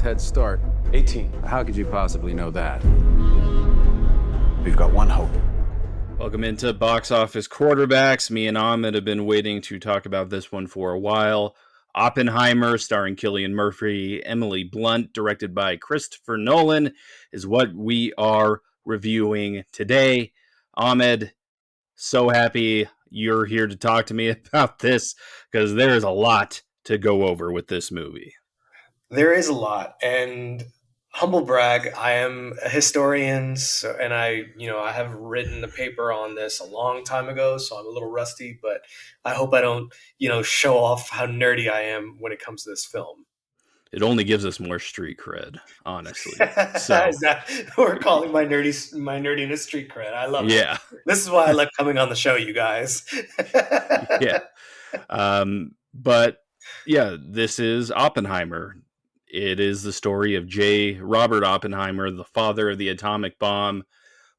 head start? 18. How could you possibly know that? We've got one hope. Welcome into Box Office Quarterbacks. Me and Ahmed have been waiting to talk about this one for a while. Oppenheimer, starring Cillian Murphy, Emily Blunt, directed by Christopher Nolan, is what we are reviewing today. Ahmed, so happy you're here to talk to me about this, because there is a lot to go over with this movie. There is a lot, and humble brag, I am a historian, and I have written a paper on this a long time ago, so I'm a little rusty, but I hope I don't, show off how nerdy I am when it comes to this film. It only gives us more street cred, honestly. So we're calling my nerdiness street cred. I love it. This is why I like coming on the show, you guys. Yeah. But yeah, this is Oppenheimer. It is the story of J. Robert Oppenheimer, the father of the atomic bomb,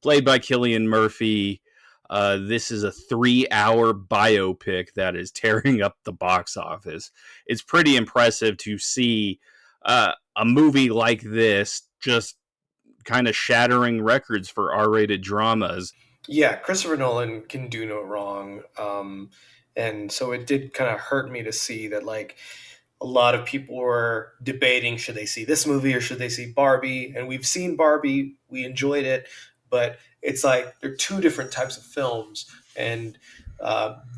played by Cillian Murphy. This is a 3-hour biopic that is tearing up the box office. It's pretty impressive to see a movie like this just kind of shattering records for R-rated dramas. Yeah, Christopher Nolan can do no wrong. And so it did kind of hurt me to see that, like, a lot of people were debating, should they see this movie or should they see Barbie? And we've seen Barbie, we enjoyed it, but it's like they're two different types of films. And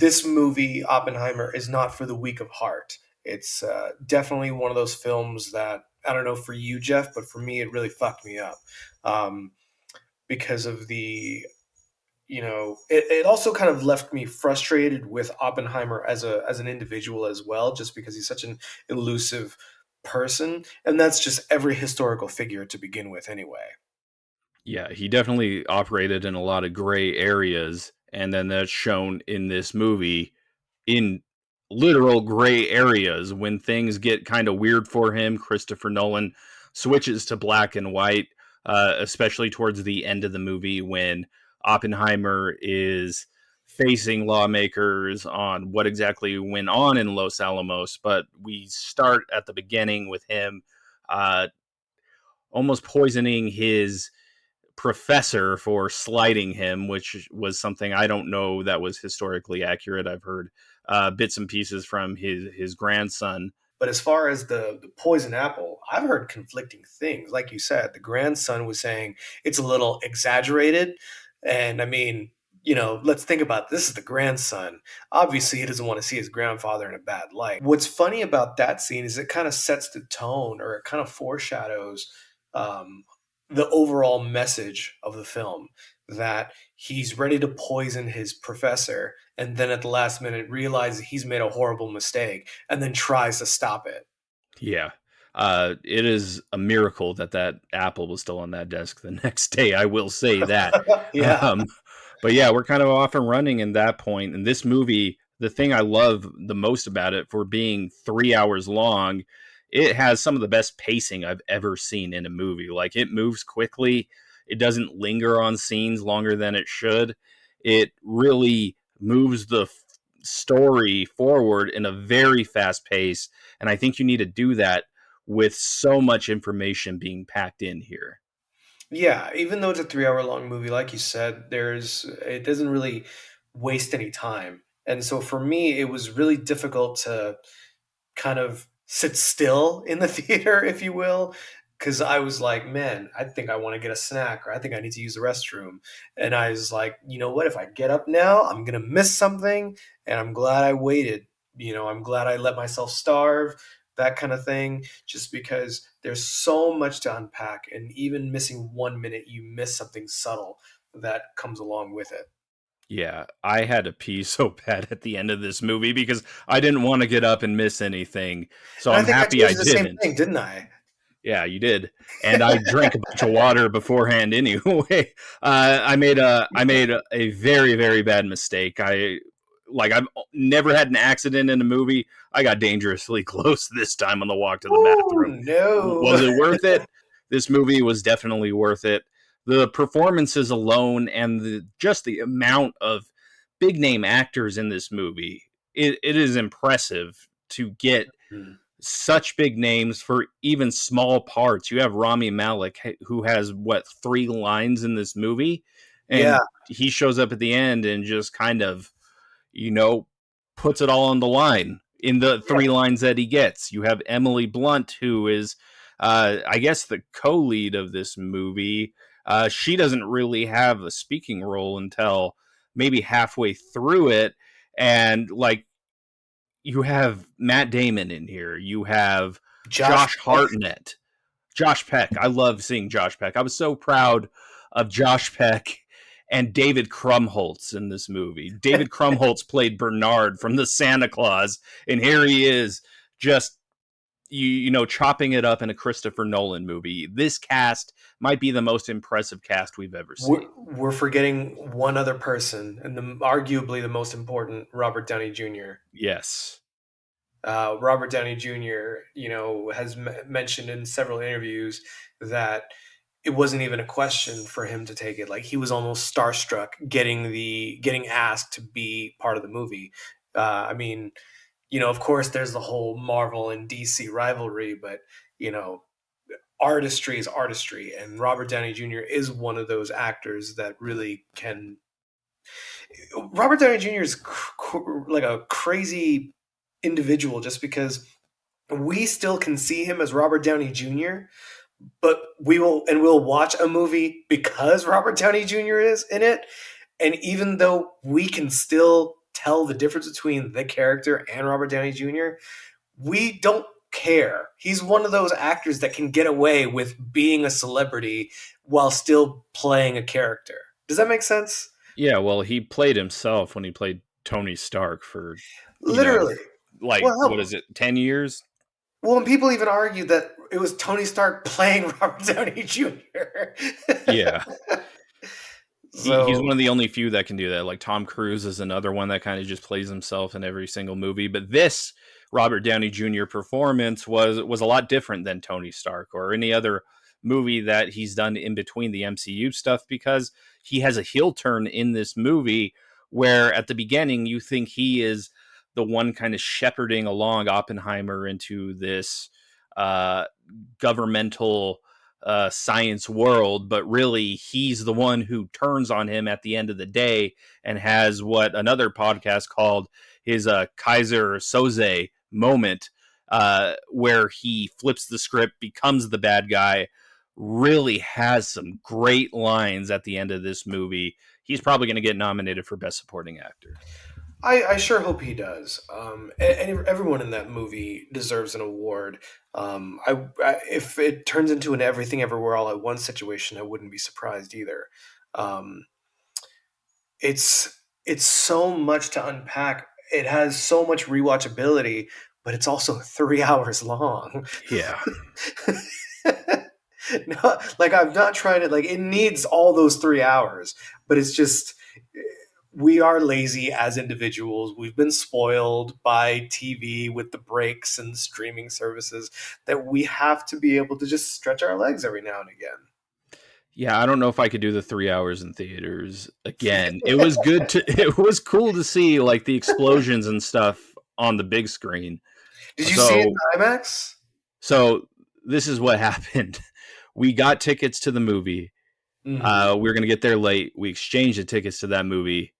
this movie, Oppenheimer, is not for the weak of heart. It's definitely one of those films that, I don't know for you, Jeff, but for me, it really fucked me up because of the... it also kind of left me frustrated with Oppenheimer as an individual as well, just because he's such an elusive person. And that's just every historical figure to begin with anyway. Yeah, he definitely operated in a lot of gray areas. And then that's shown in this movie in literal gray areas. When things get kind of weird for him, Christopher Nolan switches to black and white, especially towards the end of the movie when Oppenheimer is facing lawmakers on what exactly went on in Los Alamos. But we start at the beginning with him almost poisoning his professor for slighting him, which was something I don't know that was historically accurate. I've heard bits and pieces from his grandson. But as far as the poison apple, I've heard conflicting things. Like you said, the grandson was saying it's a little exaggerated. And I mean, let's think about this is the grandson. Obviously, he doesn't want to see his grandfather in a bad light. What's funny about that scene is it kind of sets the tone, or it kind of foreshadows the overall message of the film, that he's ready to poison his professor, and then at the last minute realizes he's made a horrible mistake and then tries to stop it. Yeah. It is a miracle that apple was still on that desk the next day. I will say that. Yeah. But yeah, we're kind of off and running in that point. And this movie, the thing I love the most about it, for being 3 hours long, it has some of the best pacing I've ever seen in a movie. Like, it moves quickly. It doesn't linger on scenes longer than it should. It really moves the story forward in a very fast pace. And I think you need to do that with so much information being packed in here. Yeah, even though it's a 3-hour long movie, like you said, it doesn't really waste any time. And so for me, it was really difficult to kind of sit still in the theater, if you will, because I was like, man, I think I want to get a snack, or I think I need to use the restroom. And I was like, you know what, if I get up now, I'm going to miss something. And I'm glad I waited. I'm glad I let myself starve, that kind of thing, just because there's so much to unpack. And even missing 1 minute, you miss something subtle that comes along with it. Yeah, I had to pee so bad at the end of this movie because I didn't want to get up and miss anything. So I'm happy I didn't. Same thing, didn't I? Yeah, you did. And I drank a bunch of water beforehand anyway. I made a very, very bad mistake. I've never had an accident in a movie. I got dangerously close this time on the walk to the bathroom. No. Was it worth it? This movie was definitely worth it. The performances alone and the amount of big name actors in this movie, it is impressive to get such big names for even small parts. You have Rami Malek, who has what, 3 lines in this movie, Yeah, and he shows up at the end and just kind of, you know, puts it all on the line in the yeah. 3 lines that he gets. You have Emily Blunt, who is, I guess, the co-lead of this movie. She doesn't really have a speaking role until maybe halfway through it, and like, you have Matt Damon in here. You have Josh Josh Peck. Hartnett, Josh Peck. I love seeing Josh Peck. I was so proud of Josh Peck and David Krumholtz in this movie. David Krumholtz played Bernard from the Santa Claus, and here he is, just you know, chopping it up in a Christopher Nolan movie. This cast might be the most impressive cast we've ever We're, seen. we're forgetting one other person, and arguably the most important, Robert Downey Jr. Yes. Robert Downey Jr., has mentioned in several interviews that it wasn't even a question for him to take it. Like, he was almost starstruck getting asked to be part of the movie. I mean, of course, there's the whole Marvel and DC rivalry, but you know, artistry is artistry, and Robert Downey Jr. is one of those actors that really can. Robert Downey Jr. is like a crazy individual, just because we still can see him as Robert Downey Jr., but we'll watch a movie because Robert Downey Jr. is in it. And even though we can still tell the difference between the character and Robert Downey Jr., we don't care. He's one of those actors that can get away with being a celebrity while still playing a character. Does that make sense? Yeah, well, he played himself when he played Tony Stark for, Literally. like, Well, what hell, is it, 10 years? well, and people even argue that it was Tony Stark playing Robert Downey Jr. Yeah. He's So one of the only few that can do that. Like, Tom Cruise is another one that kind of just plays himself in every single movie. But this Robert Downey Jr. performance was a lot different than Tony Stark or any other movie that he's done in between the MCU stuff, because he has a heel turn in this movie where at the beginning you think he is the one kind of shepherding along Oppenheimer into this uh, governmental science world, but really he's the one who turns on him at the end of the day and has what another podcast called his Kaiser Soze moment, where he flips the script, becomes the bad guy. Really has some great lines at the end of this movie. He's probably going to get nominated for Best Supporting Actor. I sure hope he does. And everyone in that movie deserves an award. If it turns into an Everything Everywhere All at Once situation, I wouldn't be surprised either. Um, it's so much to unpack. It has so much rewatchability, but it's also 3 hours long. Yeah. No, like, I'm not trying to, like, it needs all those 3 hours, but it's just, we are lazy as individuals. We've been spoiled by TV with the breaks and streaming services, that we have to be able to just stretch our legs every now and again. Yeah, I don't know if I could do the 3 hours in theaters again. It was good to, it was cool to see like the explosions and stuff on the big screen. Did you see it So, in IMAX? so this is what happened. We got tickets to the movie. Mm. We were gonna get there late. We exchanged the tickets to that movie,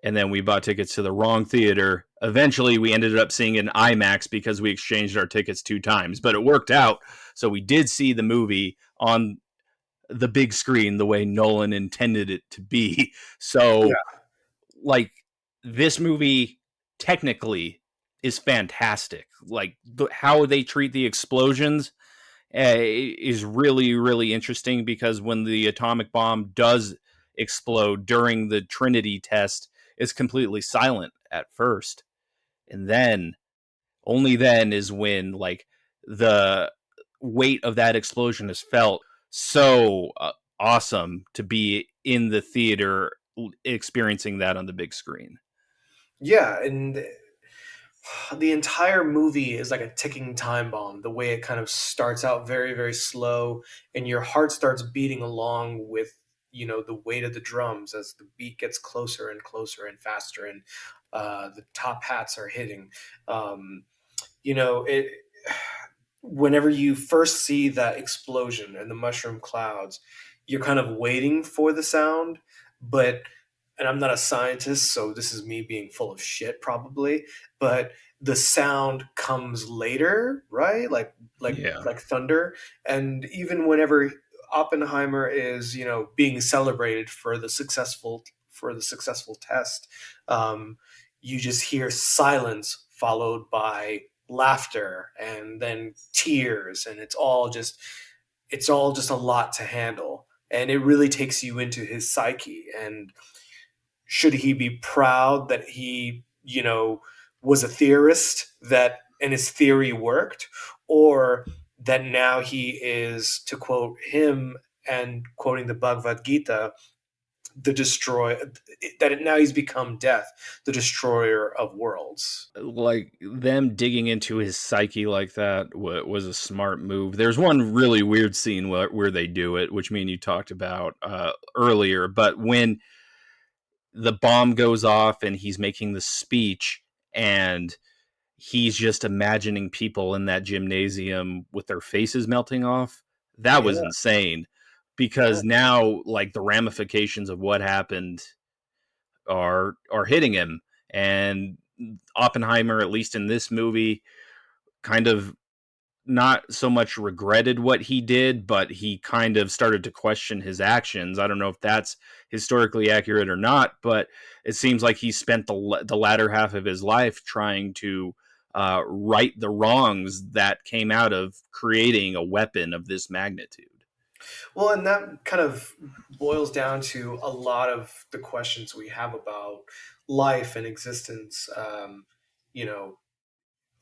and then we bought tickets to the wrong theater. Eventually, we ended up seeing an IMAX because we exchanged our tickets 2 times, but it worked out. So we did see the movie on the big screen the way Nolan intended it to be. Yeah. So, like, this movie technically is fantastic. Like, how they treat the explosions is really, really interesting, because when the atomic bomb does explode during the Trinity test, it's completely silent at first. And then, only then is when, like, the weight of that explosion is felt. So awesome to be in the theater experiencing that on the big screen. Yeah, and the entire movie is like a ticking time bomb. The way it kind of starts out very, very slow, and your heart starts beating along with, the weight of the drums as the beat gets closer and closer and faster, and the top hats are hitting. Um, it. whenever you first see that explosion and the mushroom clouds, you're kind of waiting for the sound, but and I'm not a scientist, so this is me being full of shit probably, but the sound comes later, right? Yeah. Like thunder. And even whenever Oppenheimer is, being celebrated for the successful test, um, you just hear silence followed by laughter and then tears, and it's all just a lot to handle, and it really takes you into his psyche. And should he be proud that he, was a theorist that and his theory worked, or that now he is, to quote him and quoting the Bhagavad Gita, the destroy that now he's become death, the destroyer of worlds. Like them digging into his psyche like that was a smart move. There's one really weird scene where they do it, which me and you talked about earlier. But when the bomb goes off and he's making the speech, and he's just imagining people in that gymnasium with their faces melting off, that was Yeah, insane. yeah. Because now, like, the ramifications of what happened are hitting him, and Oppenheimer, at least in this movie, kind of not so much regretted what he did, but he kind of started to question his actions. I don't know if that's historically accurate or not, but it seems like he spent the latter half of his life trying to right the wrongs that came out of creating a weapon of this magnitude. Well, and that kind of boils down to a lot of the questions we have about life and existence. You know,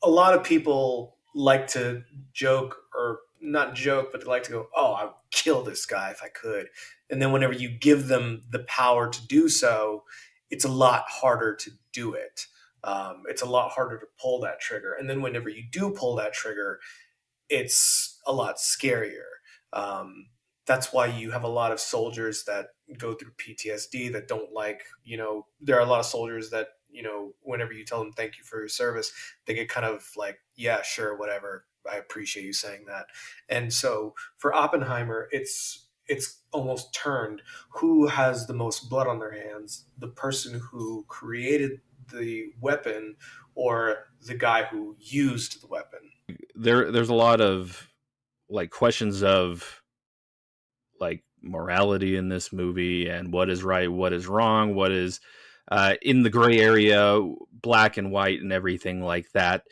a lot of people like to joke, or not joke, but they like to go, "Oh, I would kill this guy if I could." And then whenever you give them the power to do so, it's a lot harder to do it. It's a lot harder to pull that trigger. And then whenever you do pull that trigger, it's a lot scarier. Um, that's why you have a lot of soldiers that go through PTSD that don't like, there are a lot of soldiers that, whenever you tell them thank you for your service, they get kind of like, yeah, sure, whatever. I appreciate you saying that. And so for Oppenheimer, it's almost turned who has the most blood on their hands, the person who created the weapon or the guy who used the weapon. There's a lot of like questions of like morality in this movie, and what is right, what is wrong, what is in the gray area, black and white, and everything like that.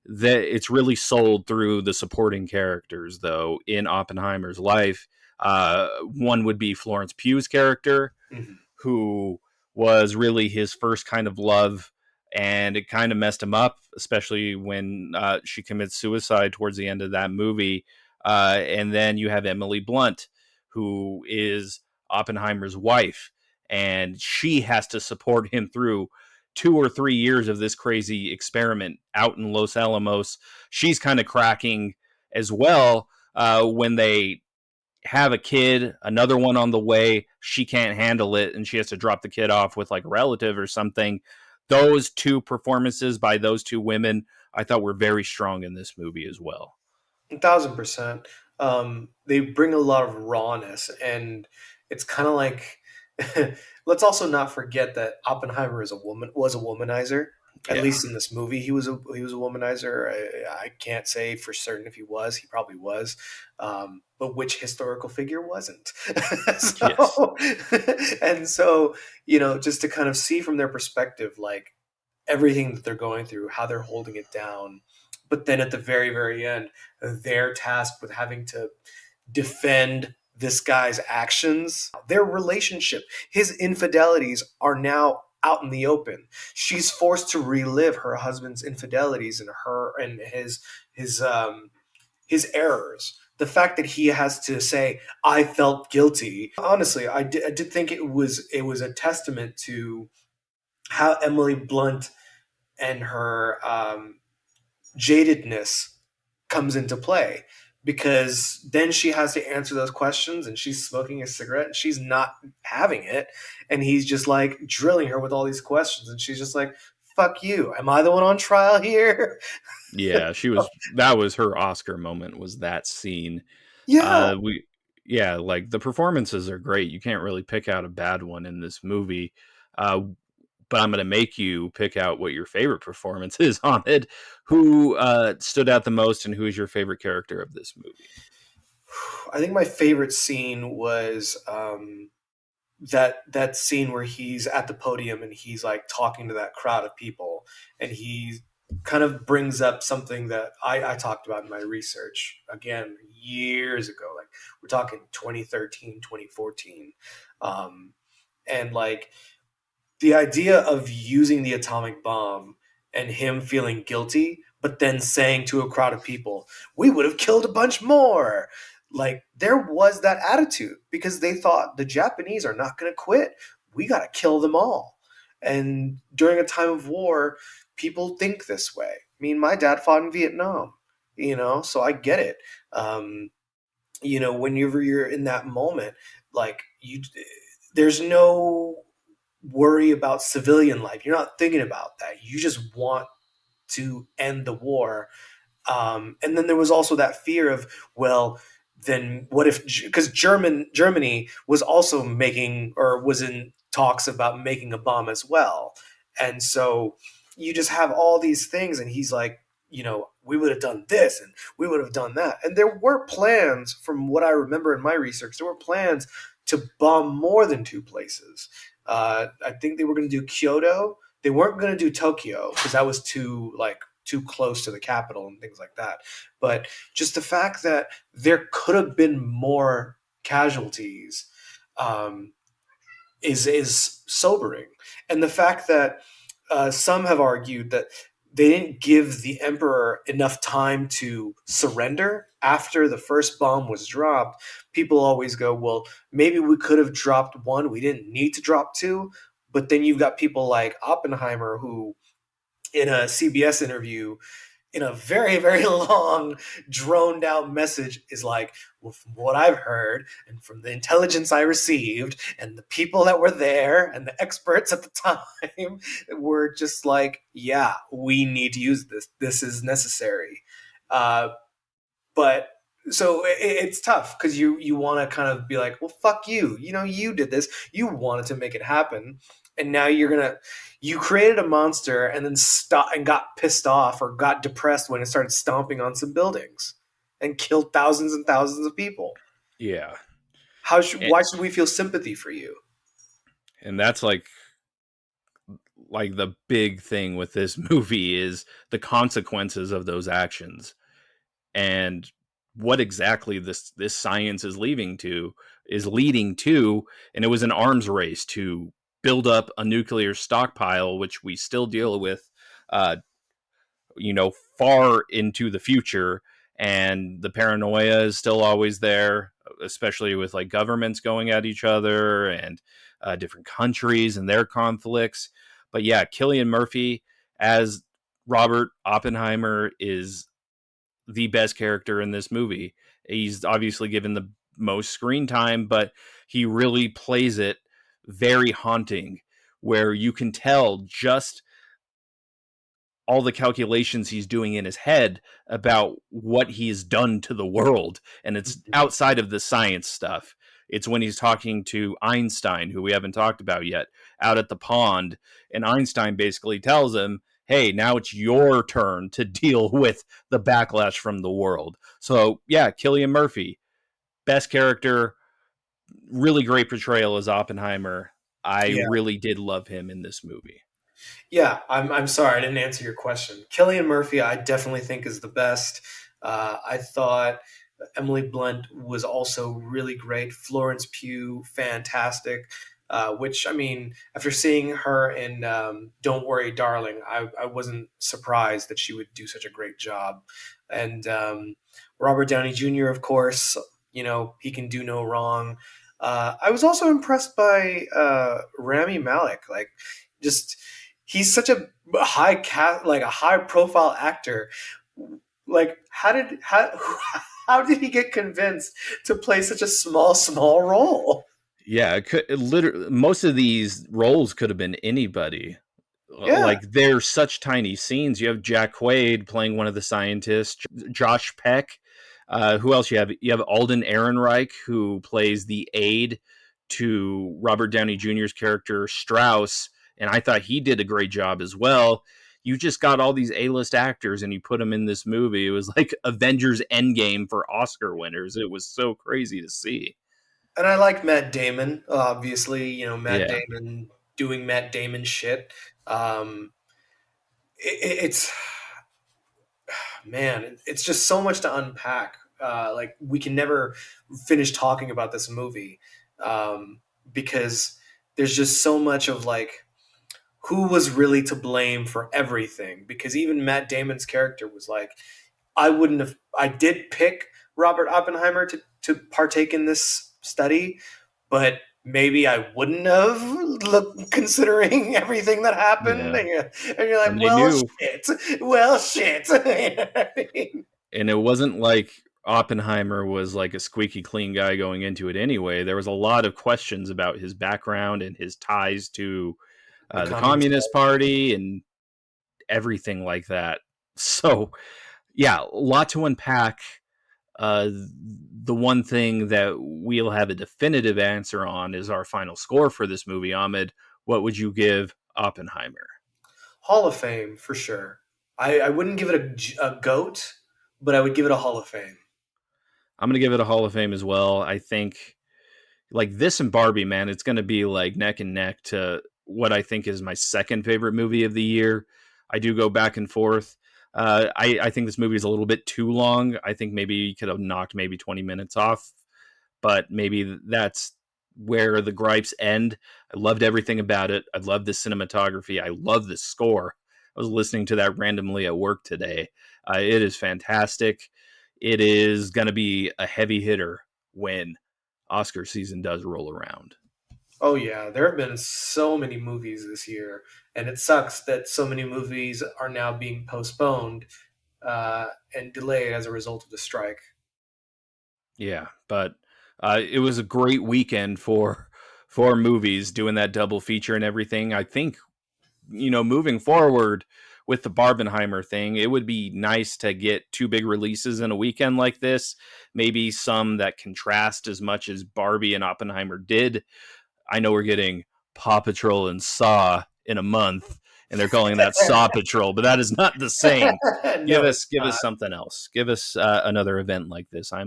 That it's really sold through the supporting characters, though. In Oppenheimer's life, one would be Florence Pugh's character, Mhm. who was really his first kind of love, and it kind of messed him up, especially when she commits suicide towards the end of that movie. And then you have Emily Blunt, who is Oppenheimer's wife, and she has to support him through 2 or 3 years of this crazy experiment out in Los Alamos. She's kind of cracking as well when they have a kid, another one on the way. She can't handle it, and she has to drop the kid off with like a relative or something. Those two performances by those two women, I thought were very strong in this movie as well. 1,000%. They bring a lot of rawness, and it's kind of like, let's also not forget that Oppenheimer was a womanizer. At Yeah. least in this movie, he was a womanizer. I can't say for certain if he was. He probably was, but which historical figure wasn't? Yes. So, and so, just to kind of see from their perspective, like everything that they're going through, how they're holding it down. But then at the very, very end, they're tasked with having to defend this guy's actions, their relationship, his infidelities are now out in the open. She's forced to relive her husband's infidelities and his errors. The fact that he has to say, "I felt guilty." Honestly, I did think it was a testament to how Emily Blunt and her jadedness comes into play, because then she has to answer those questions, and she's smoking a cigarette and she's not having it, and he's just like drilling her with all these questions, and she's just like, fuck you. Am I the one on trial here? Yeah, that was her Oscar moment, was that scene. Yeah. We Yeah, like the performances are great. You can't really pick out a bad one in this movie. Uh, but I'm going to make you pick out what your favorite performance is on it. Who stood out the most, and who is your favorite character of this movie? I think my favorite scene was that scene where he's at the podium and he's like talking to that crowd of people, and he kind of brings up something that I talked about in my research again years ago. Like we're talking 2013, 2014. And like the idea of using the atomic bomb and him feeling guilty, but then saying to a crowd of people, we would have killed a bunch more. Like there was that attitude because they thought the Japanese are not going to quit. We got to kill them all. And during a time of war, people think this way. I mean, my dad fought in Vietnam, so I get it. Whenever you're in that moment, like there's no worry about civilian life. You're not thinking about that. You just want to end the war. And then there was also that fear of, well, then what if, because Germany was also making, or was in talks about making a bomb as well. And so you just have all these things, and he's like, we would have done this and we would have done that. And there were plans, from what I remember in my research, there were plans to bomb more than two places. I think they were going to do Kyoto. They weren't going to do Tokyo because that was too close to the capital and things like that. But just the fact that there could have been more casualties um, is sobering, and the fact that some have argued that they didn't give the emperor enough time to surrender after the first bomb was dropped. People always go, well, maybe we could have dropped one. We didn't need to drop two. But then you've got people like Oppenheimer who, in a CBS interview, in a very, very long, droned out message, is like, well, from what I've heard and from the intelligence I received and the people that were there and the experts at the time were just like, yeah, we need to use this. This is necessary. Uh, but so it's tough because you want to kind of be like, well, fuck you. You did this. You wanted to make it happen, and now you created a monster and then stop and got pissed off or got depressed when it started stomping on some buildings and killed thousands and thousands of people. Yeah. And, Why should we feel sympathy for you? and that's like the big thing with this movie is the consequences of those actions, and what exactly this science is leading to. And it was an arms race to build up a nuclear stockpile, which we still deal with uh, far into the future. And the paranoia is still always there, especially with like governments going at each other and different countries and their conflicts. But yeah, Cillian Murphy as Robert Oppenheimer is the best character in this movie. He's obviously given the most screen time, but he really plays it very haunting, where you can tell just all the calculations he's doing in his head about what he's done to the world. And it's outside of the science stuff. It's when he's talking to Einstein, who we haven't talked about yet, out at the pond. And Einstein basically tells him, hey, now it's your turn to deal with the backlash from the world. So, yeah, Cillian Murphy, best character, really great portrayal as Oppenheimer. I Yeah. really did love him in this movie. Yeah, I'm sorry I didn't answer your question. Killian Murphy, I definitely think is the best. I thought Emily Blunt was also really great. Florence Pugh, fantastic. Which I mean, after seeing her in "Don't Worry, Darling," I wasn't surprised that she would do such a great job. And Robert Downey Jr., of course, he can do no wrong. I was also impressed by Rami Malek. Like, just he's such a like a high profile actor. Like, how did he get convinced to play such a small role? Yeah, literally, most of these roles could have been anybody. Yeah. Like, they're such tiny scenes. You have Jack Quaid playing one of the scientists, Josh Peck. Who else you have? You have Alden Ehrenreich, who plays the aide to Robert Downey Jr.'s character Strauss, and I thought he did a great job as well. You just got all these A-list actors and you put them in this movie. It was like Avengers Endgame for Oscar winners. It was so crazy to see. And I like Matt Damon. Obviously, Matt Yeah. Damon doing Matt Damon shit. Um, it's man, it's just so much to unpack. Like we can never finish talking about this movie because there's just so much of like who was really to blame for everything. Because even Matt Damon's character was like, I wouldn't have. I did pick Robert Oppenheimer to partake in this study, but maybe I wouldn't have, considering everything that happened. Yeah. And you're like, And they well, knew. shit. Well, shit. You know what I mean? And it wasn't like Oppenheimer was like a squeaky clean guy going into it anyway. There was a lot of questions about his background and his ties to The the communist. Communist Party and everything like that. So, yeah, a lot to unpack. The one thing that we'll have a definitive answer on is our final score for this movie. Ahmed, what would you give Oppenheimer? Hall of Fame for sure. I wouldn't give it a goat, but I would give it a Hall of Fame. I'm going to give it a Hall of Fame as well. I think like this and Barbie, man, it's going to be like neck and neck to what I think is my second favorite movie of the year. I do go back and forth. I think this movie is a little bit too long. I think maybe you could have knocked maybe 20 minutes off, but maybe that's where the gripes end. I loved everything about it. I love the cinematography. I love the score. I was listening to that randomly at work today. It is fantastic. It is going to be a heavy hitter when Oscar season does roll around. Oh yeah, there have been so many movies this year, and it sucks that so many movies are now being postponed and delayed as a result of the strike. Yeah, but it was a great weekend for movies doing that double feature and everything. I think moving forward with the Barbenheimer thing, it would be nice to get two big releases in a weekend like this. Maybe some that contrast as much as Barbie and Oppenheimer did. I know we're getting Paw Patrol and Saw in a month, and they're calling that Saw Patrol, but that is not the same. Give No, us it's give not. us something else. Give us another event like this. I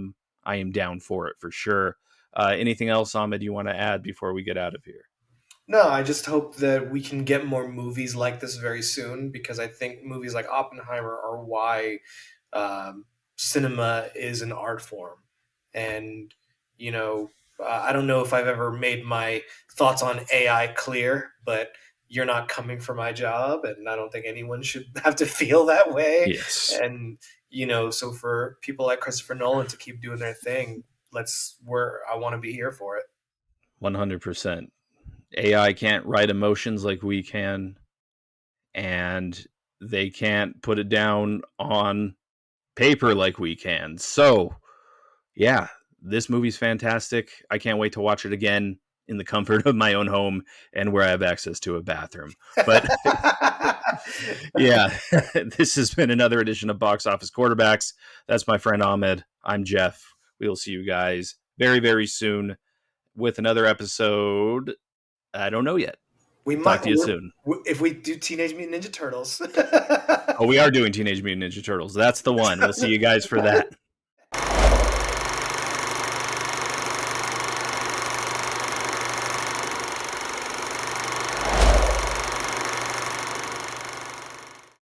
am down for it for sure. Anything else, Ahmed, you want to add before we get out of here? No, I just hope that we can get more movies like this very soon because I think movies like Oppenheimer are why cinema is an art form. And, I don't know if I've ever made my thoughts on AI clear, but you're not coming for my job. And I don't think anyone should have to feel that way. Yes, And, so for people like Christopher Nolan to keep doing their thing, I want to be here for it. 100%. AI can't write emotions like we can, and they can't put it down on paper like we can. So, yeah, this movie's fantastic. I can't wait to watch it again in the comfort of my own home and where I have access to a bathroom. But yeah, this has been another edition of Box Office Quarterbacks. That's my friend Ahmed. I'm Jeff. We will see you guys very, very soon with another episode. I don't know yet. We Talk might to you soon. if we do Teenage Mutant Ninja Turtles. Oh, we are doing Teenage Mutant Ninja Turtles. That's the one. We'll see you guys for that.